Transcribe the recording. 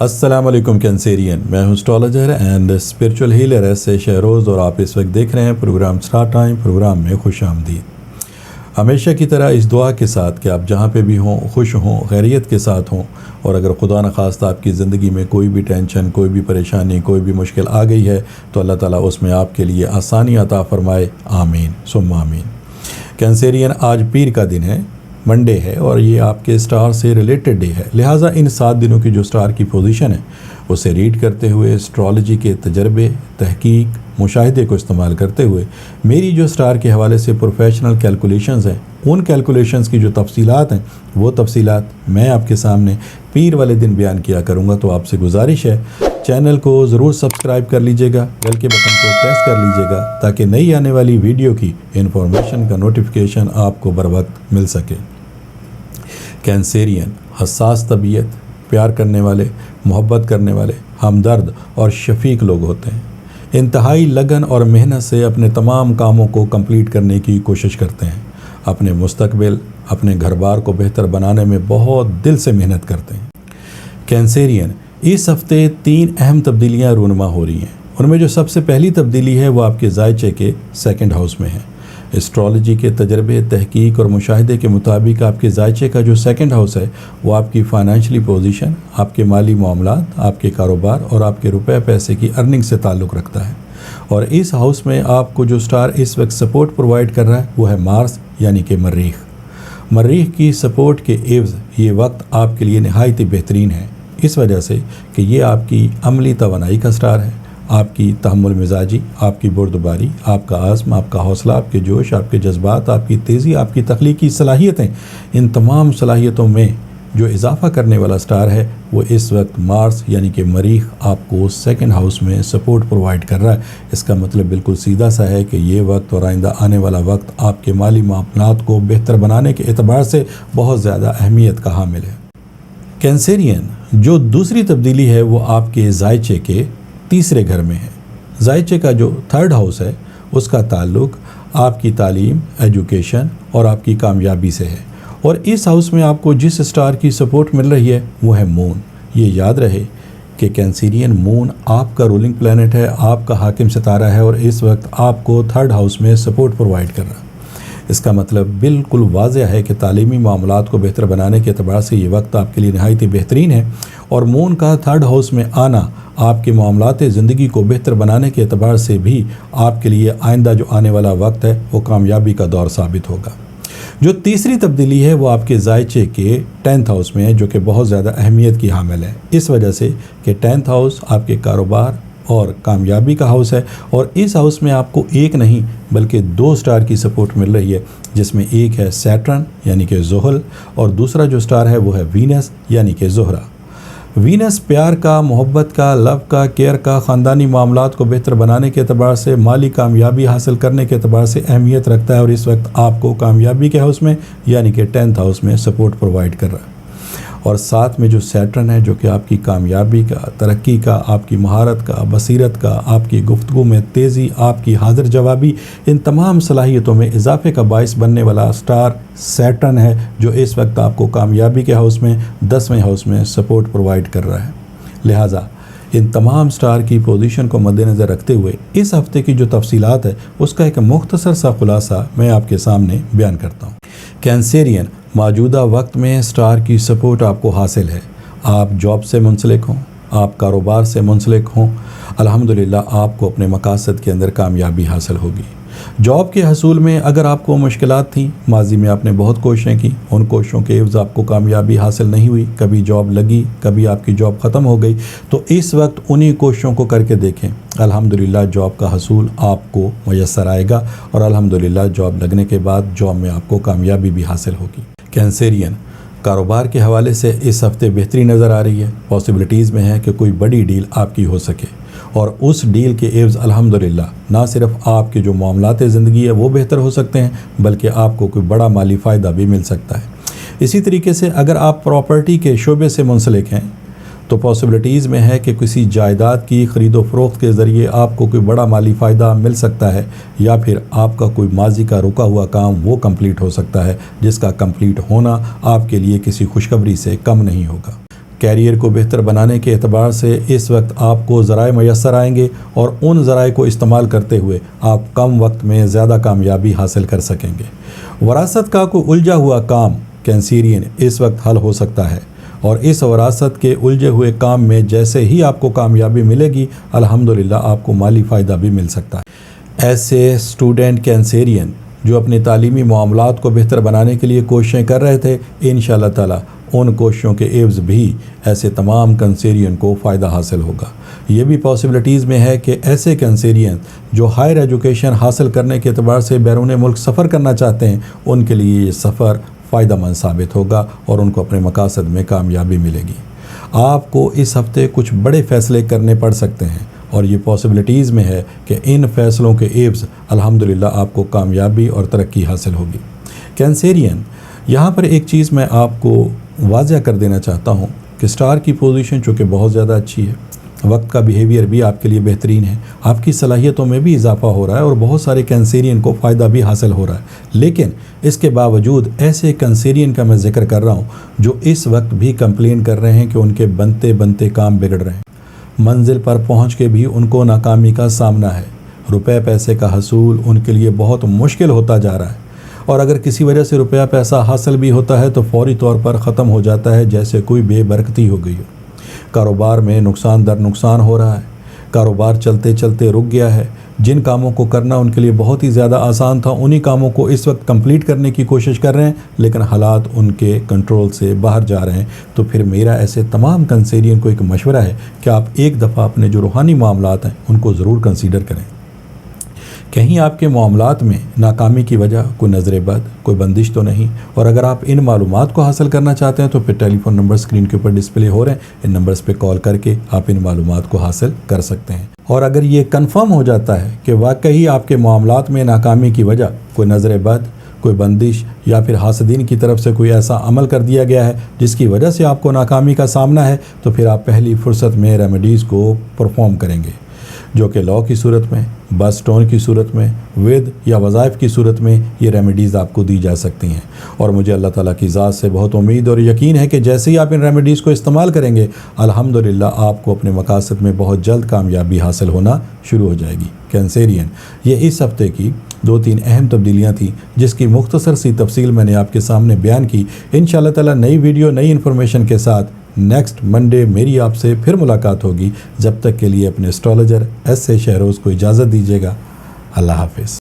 السلام علیکم کینسیرین، میں ہوں astrologer and spiritual healer S A Shahroz, اور آپ اس وقت دیکھ رہے ہیں پروگرام اسٹار ٹائم۔ پروگرام میں خوش آمدید۔ ہمیشہ کی طرح اس دعا کے ساتھ کہ آپ جہاں پہ بھی ہوں خوش ہوں، خیریت کے ساتھ ہوں، اور اگر خدا نخواستہ آپ کی زندگی میں کوئی بھی ٹینشن، کوئی بھی پریشانی، کوئی بھی مشکل آ گئی ہے تو اللہ تعالیٰ اس میں آپ کے لیے آسانی عطا فرمائے، آمین ثم آمین۔ کینسیرین، آج پیر کا دن ہے، منڈے ہے، اور یہ آپ کے سٹار سے ریلیٹڈ ڈے ہے، لہٰذا ان 7 دنوں کی جو سٹار کی پوزیشن ہے اسے ریڈ کرتے ہوئے، اسٹرالوجی کے تجربے، تحقیق، مشاہدے کو استعمال کرتے ہوئے میری جو سٹار کے حوالے سے پروفیشنل کیلکولیشنز ہیں، ان کیلکولیشنز کی جو تفصیلات ہیں وہ تفصیلات میں آپ کے سامنے پیر والے دن بیان کیا کروں گا۔ تو آپ سے گزارش ہے چینل کو ضرور سبسکرائب کر لیجئے گا، بیل کے بٹن کو پریس کر لیجئے گا تاکہ نئی آنے والی ویڈیو کی انفارمیشن کا نوٹیفیکیشن آپ کو بر وقت مل سکے۔ کینسیرین حساس طبیعت، پیار کرنے والے، محبت کرنے والے، ہمدرد اور شفیق لوگ ہوتے ہیں۔ انتہائی لگن اور محنت سے اپنے تمام کاموں کو کمپلیٹ کرنے کی کوشش کرتے ہیں۔ اپنے مستقبل، اپنے گھر بار کو بہتر بنانے میں بہت دل سے محنت کرتے ہیں۔ کینسیرین، اس ہفتے 3 اہم تبدیلیاں رونما ہو رہی ہیں۔ ان میں جو سب سے پہلی تبدیلی ہے وہ آپ کے زائچے کے 2nd ہاؤس میں ہے۔ اسٹرالوجی کے تجربے، تحقیق اور مشاہدے کے مطابق آپ کے زائچے کا جو 2nd ہاؤس ہے وہ آپ کی فائنینشلی پوزیشن، آپ کے مالی معاملات، آپ کے کاروبار اور آپ کے روپے پیسے کی ارننگ سے تعلق رکھتا ہے۔ اور اس ہاؤس میں آپ کو جو سٹار اس وقت سپورٹ پرووائڈ کر رہا ہے وہ ہے مارس، یعنی کہ مریخ۔ مریخ کی سپورٹ کے عوض یہ وقت آپ کے لیے نہایت بہترین ہے، اس وجہ سے کہ یہ آپ کی عملی توانائی کا سٹار ہے۔ آپ کی تحمل مزاجی، آپ کی بردباری، آپ کا عزم، آپ کا حوصلہ، آپ کے جوش، آپ کے جذبات، آپ کی تیزی، آپ کی تخلیقی صلاحیتیں، ان تمام صلاحیتوں میں جو اضافہ کرنے والا سٹار ہے وہ اس وقت مارس یعنی کہ مریخ آپ کو 2nd ہاؤس میں سپورٹ پرووائڈ کر رہا ہے۔ اس کا مطلب بالکل سیدھا سا ہے کہ یہ وقت اور آئندہ آنے والا وقت آپ کے مالی معاملات کو بہتر بنانے کے اعتبار سے بہت زیادہ اہمیت کا حامل ہے۔ کینسیرین، جو دوسری تبدیلی ہے وہ آپ کے زائچے کے 3رے گھر میں ہے۔ زائچے کا جو 3rd ہاؤس ہے اس کا تعلق آپ کی تعلیم، ایجوکیشن اور آپ کی کامیابی سے ہے، اور اس ہاؤس میں آپ کو جس سٹار کی سپورٹ مل رہی ہے وہ ہے مون۔ یہ یاد رہے کہ کینسیرین، مون آپ کا رولنگ پلانٹ ہے، آپ کا حاکم ستارہ ہے، اور اس وقت آپ کو 3rd ہاؤس میں سپورٹ پرووائڈ کر رہا ہے۔ اس کا مطلب بالکل واضح ہے کہ تعلیمی معاملات کو بہتر بنانے کے اعتبار سے یہ وقت آپ کے لیے نہایت بہترین ہے، اور مون کا 3rd ہاؤس میں آنا آپ کے معاملات زندگی کو بہتر بنانے کے اعتبار سے بھی آپ کے لیے آئندہ جو آنے والا وقت ہے وہ کامیابی کا دور ثابت ہوگا۔ جو تیسری تبدیلی ہے وہ آپ کے زائچے کے 10th ہاؤس میں ہے، جو کہ بہت زیادہ اہمیت کی حامل ہے، اس وجہ سے کہ 10th ہاؤس آپ کے کاروبار اور کامیابی کا ہاؤس ہے، اور اس ہاؤس میں آپ کو ایک نہیں بلکہ 2 سٹار کی سپورٹ مل رہی ہے، جس میں ایک ہے سیٹرن یعنی کہ زحل، اور دوسرا جو سٹار ہے وہ ہے وینس یعنی کہ زہرہ۔ وینس پیار کا، محبت کا، لو کا، کیئر کا، خاندانی معاملات کو بہتر بنانے کے اعتبار سے، مالی کامیابی حاصل کرنے کے اعتبار سے اہمیت رکھتا ہے، اور اس وقت آپ کو کامیابی کے ہاؤس میں یعنی کہ 10th ہاؤس میں سپورٹ پرووائڈ کر رہا ہے۔ اور ساتھ میں جو سیٹرن ہے جو کہ آپ کی کامیابی کا، ترقی کا، آپ کی مہارت کا، بصیرت کا، آپ کی گفتگو میں تیزی، آپ کی حاضر جوابی، ان تمام صلاحیتوں میں اضافے کا باعث بننے والا سٹار سیٹرن ہے، جو اس وقت آپ کو کامیابی کے ہاؤس میں 10ویں ہاؤس میں سپورٹ پرووائڈ کر رہا ہے۔ لہٰذا ان تمام سٹار کی پوزیشن کو مد نظر رکھتے ہوئے اس ہفتے کی جو تفصیلات ہے اس کا ایک مختصر سا خلاصہ میں آپ کے سامنے بیان کرتا ہوں۔ کینسیرین، موجودہ وقت میں سٹار کی سپورٹ آپ کو حاصل ہے۔ آپ جاب سے منسلک ہوں، آپ کاروبار سے منسلک ہوں، الحمدللہ آپ کو اپنے مقاصد کے اندر کامیابی حاصل ہوگی۔ جاب کے حصول میں اگر آپ کو مشکلات تھیں، ماضی میں آپ نے بہت کوششیں کی، ان کوششوں کے عوض آپ کو کامیابی حاصل نہیں ہوئی، کبھی جاب لگی، کبھی آپ کی جاب ختم ہو گئی، تو اس وقت انہی کوششوں کو کر کے دیکھیں، الحمدللہ جاب کا حصول آپ کو میسر آئے گا، اور الحمدللہ جاب لگنے کے بعد جاب میں آپ کو کامیابی بھی حاصل ہوگی۔ کینسیرین، کاروبار کے حوالے سے اس ہفتے بہتری نظر آ رہی ہے، پاسبلٹیز میں ہے کہ کوئی بڑی ڈیل آپ کی ہو سکے، اور اس ڈیل کے عوض الحمدللہ نہ صرف آپ کے جو معاملات زندگی ہے وہ بہتر ہو سکتے ہیں بلکہ آپ کو کوئی بڑا مالی فائدہ بھی مل سکتا ہے۔ اسی طریقے سے اگر آپ پراپرٹی کے شعبے سے منسلک ہیں تو پاسبلٹیز میں ہے کہ کسی جائیداد کی خرید و فروخت کے ذریعے آپ کو کوئی بڑا مالی فائدہ مل سکتا ہے، یا پھر آپ کا کوئی ماضی کا رکا ہوا کام وہ کمپلیٹ ہو سکتا ہے، جس کا کمپلیٹ ہونا آپ کے لیے کسی خوشخبری سے کم نہیں ہوگا۔ کیریئر کو بہتر بنانے کے اعتبار سے اس وقت آپ کو ذرائع میسر آئیں گے اور ان ذرائع کو استعمال کرتے ہوئے آپ کم وقت میں زیادہ کامیابی حاصل کر سکیں گے۔ وراثت کا کوئی الجھا ہوا کام کینسیرین اس وقت حل ہو سکتا ہے، اور اس وراثت کے الجھے ہوئے کام میں جیسے ہی آپ کو کامیابی ملے گی الحمدللہ آپ کو مالی فائدہ بھی مل سکتا ہے۔ ایسے اسٹوڈنٹ کینسیرین جو اپنی تعلیمی معاملات کو بہتر بنانے کے لیے کوششیں کر رہے تھے، انشاءاللہ تعالی ان کوششوں کے عوض بھی ایسے تمام کینسیرین کو فائدہ حاصل ہوگا۔ یہ بھی پاسبلٹیز میں ہے کہ ایسے کینسیرین جو ہائر ایجوکیشن حاصل کرنے کے اعتبار سے بیرون ملک سفر کرنا چاہتے ہیں، ان کے لیے یہ سفر فائدہ مند ثابت ہوگا اور ان کو اپنے مقاصد میں کامیابی ملے گی۔ آپ کو اس ہفتے کچھ بڑے فیصلے کرنے پڑ سکتے ہیں، اور یہ پاسبلٹیز میں ہے کہ ان فیصلوں کے عوض الحمدللہ آپ کو کامیابی اور ترقی حاصل ہوگی۔ کینسیرین، یہاں پر ایک چیز میں آپ کو واضح کر دینا چاہتا ہوں کہ سٹار کی پوزیشن چونکہ بہت زیادہ اچھی ہے، وقت کا بیہیویئر بھی آپ کے لیے بہترین ہے، آپ کی صلاحیتوں میں بھی اضافہ ہو رہا ہے اور بہت سارے کینسیرین کو فائدہ بھی حاصل ہو رہا ہے، لیکن اس کے باوجود ایسے کینسیرین کا میں ذکر کر رہا ہوں جو اس وقت بھی کمپلین کر رہے ہیں کہ ان کے بنتے بنتے کام بگڑ رہے ہیں، منزل پر پہنچ کے بھی ان کو ناکامی کا سامنا ہے، روپے پیسے کا حصول ان کے لیے بہت مشکل ہوتا جا رہا ہے، اور اگر کسی وجہ سے روپیہ پیسہ حاصل بھی ہوتا ہے تو فوری طور پر ختم ہو جاتا ہے جیسے کوئی بے برکتی ہو گئی ہو۔ کاروبار میں نقصان در نقصان ہو رہا ہے، کاروبار چلتے چلتے رک گیا ہے، جن کاموں کو کرنا ان کے لیے بہت ہی زیادہ آسان تھا انہی کاموں کو اس وقت کمپلیٹ کرنے کی کوشش کر رہے ہیں، لیکن حالات ان کے کنٹرول سے باہر جا رہے ہیں۔ تو پھر میرا ایسے تمام کینسیرین کو ایک مشورہ ہے کہ آپ ایک دفعہ اپنے جو روحانی معاملات ہیں ان کو ضرور کنسیڈر کریں۔ کہیں آپ کے معاملات میں ناکامی کی وجہ کوئی نظر بد، کوئی بندش تو نہیں، اور اگر آپ ان معلومات کو حاصل کرنا چاہتے ہیں تو پھر ٹیلی فون نمبر اسکرین کے اوپر ڈسپلے ہو رہے ہیں، ان نمبرز پہ کال کر کے آپ ان معلومات کو حاصل کر سکتے ہیں۔ اور اگر یہ کنفرم ہو جاتا ہے کہ واقعی آپ کے معاملات میں ناکامی کی وجہ کوئی نظر بد، کوئی بندش یا پھر حاسدین کی طرف سے کوئی ایسا عمل کر دیا گیا ہے جس کی وجہ سے آپ کو ناکامی کا سامنا ہے، تو پھر آپ پہلی فرصت میں ریمیڈیز کو پرفارم کریں گے، جو کہ لا کی صورت میں، بس سٹون کی صورت میں، ود یا وظائف کی صورت میں یہ ریمیڈیز آپ کو دی جا سکتی ہیں۔ اور مجھے اللہ تعالیٰ کی ذات سے بہت امید اور یقین ہے کہ جیسے ہی آپ ان ریمیڈیز کو استعمال کریں گے الحمدللہ آپ کو اپنے مقاصد میں بہت جلد کامیابی حاصل ہونا شروع ہو جائے گی۔ کینسیرین، یہ اس ہفتے کی 2-3 اہم تبدیلیاں تھیں جس کی مختصر سی تفصیل میں نے آپ کے سامنے بیان کی۔ انشاءاللہ تعالیٰ نئی ویڈیو نئی انفارمیشن کے ساتھ نیکسٹ منڈے میری آپ سے پھر ملاقات ہوگی۔ جب تک کے لیے اپنے اسٹرالوجر ایس اے شہروز کو اجازت دیجیے گا۔ اللہ حافظ۔